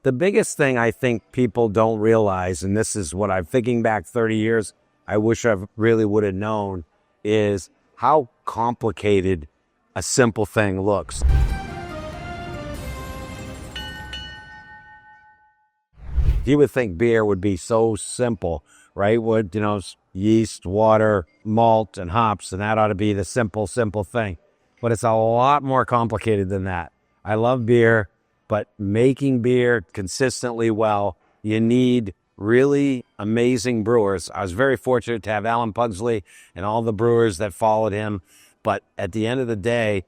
The biggest thing I think people don't realize, and this is what I'm thinking back 30 years, I wish I really would have known, is how complicated a simple thing looks. You would think beer would be so simple, right? Would, yeast, water, malt, and hops, and that ought to be the simple thing. But it's a lot more complicated than that. I love beer, but making beer consistently well, you need really amazing brewers. I was very fortunate to have Alan Pugsley and all the brewers that followed him. But at the end of the day,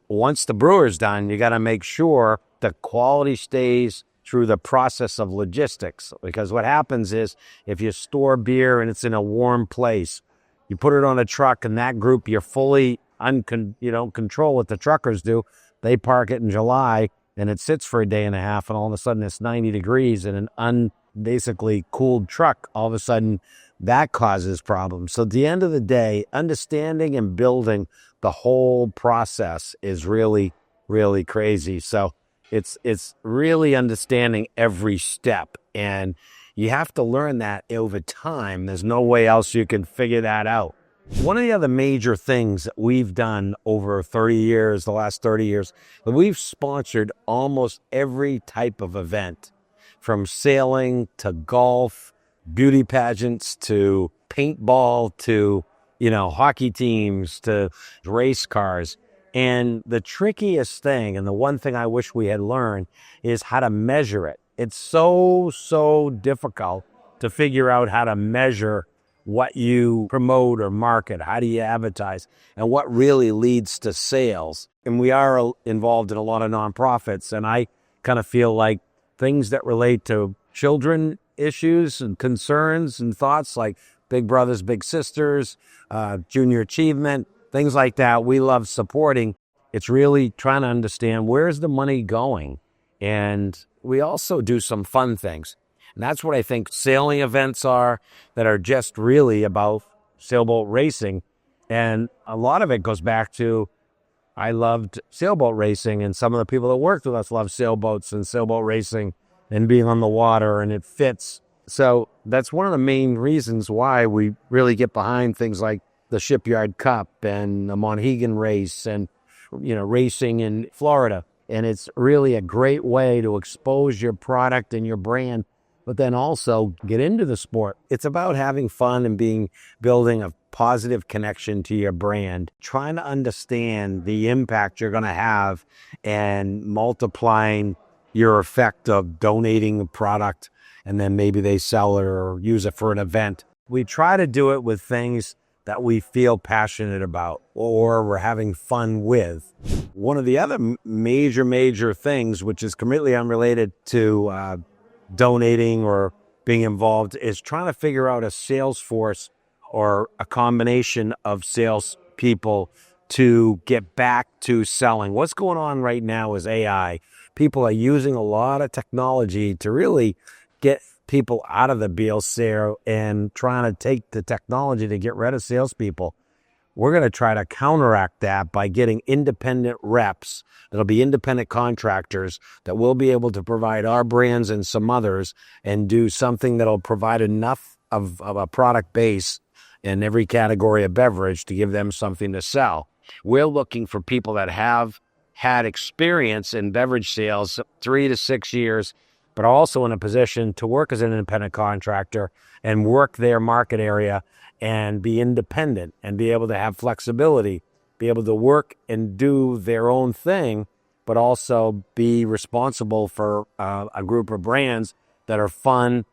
once the brewer's done, you got to make sure the quality stays through the process of logistics. Because what happens is if you store beer and it's in a warm place, you put it on a truck, and that group, you're fully control what the truckers do. They park it in July and it sits for a day and a half, and all of a sudden it's 90 degrees in an basically cooled truck. All of a sudden that causes problems. So at the end of the day, understanding and building the whole process is really, really crazy. So it's really understanding every step, and you have to learn that over time. There's no way else you can figure that out. One of the other major things that we've done over the last 30 years, we've sponsored almost every type of event, from sailing to golf, beauty pageants to paintball to, hockey teams to race cars. And the trickiest thing, and the one thing I wish we had learned, is how to measure it. It's so difficult to figure out how to measure what you promote or market. How do you advertise? And what really leads to sales? And we are involved in a lot of nonprofits, and I kind of feel like things that relate to children issues and concerns and thoughts, like Big Brothers, Big Sisters, junior achievement, things like that, we love supporting. It's really trying to understand, where's the money going? And we also do some fun things. And that's what I think sailing events are, that are just really about sailboat racing. And a lot of it goes back to, I loved sailboat racing, and some of the people that worked with us loved sailboats and sailboat racing and being on the water, and it fits. So that's one of the main reasons why we really get behind things like the Shipyard Cup and the Monhegan race and, racing in Florida. And it's really a great way to expose your product and your brand, but then also get into the sport. It's about having fun and building a positive connection to your brand, trying to understand the impact you're going to have and multiplying your effect of donating a product, and then maybe they sell it or use it for an event. We try to do it with things that we feel passionate about or we're having fun with. One of the other major things, which is completely unrelated to donating or being involved, is trying to figure out a sales force or a combination of sales people to get back to selling. What's going on right now is AI. People are using a lot of technology to really get people out of the BLC and trying to take the technology to get rid of salespeople. We're going to try to counteract that by getting independent reps that'll be independent contractors that will be able to provide our brands and some others, and do something that'll provide enough of a product base in every category of beverage to give them something to sell. We're looking for people that have had experience in beverage sales, 3 to 6 years, but also in a position to work as an independent contractor and work their market area and be independent and be able to have flexibility, be able to work and do their own thing, but also be responsible for a group of brands that are fun,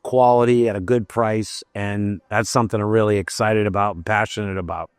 quality, at a good price. And that's something I'm really excited about and passionate about.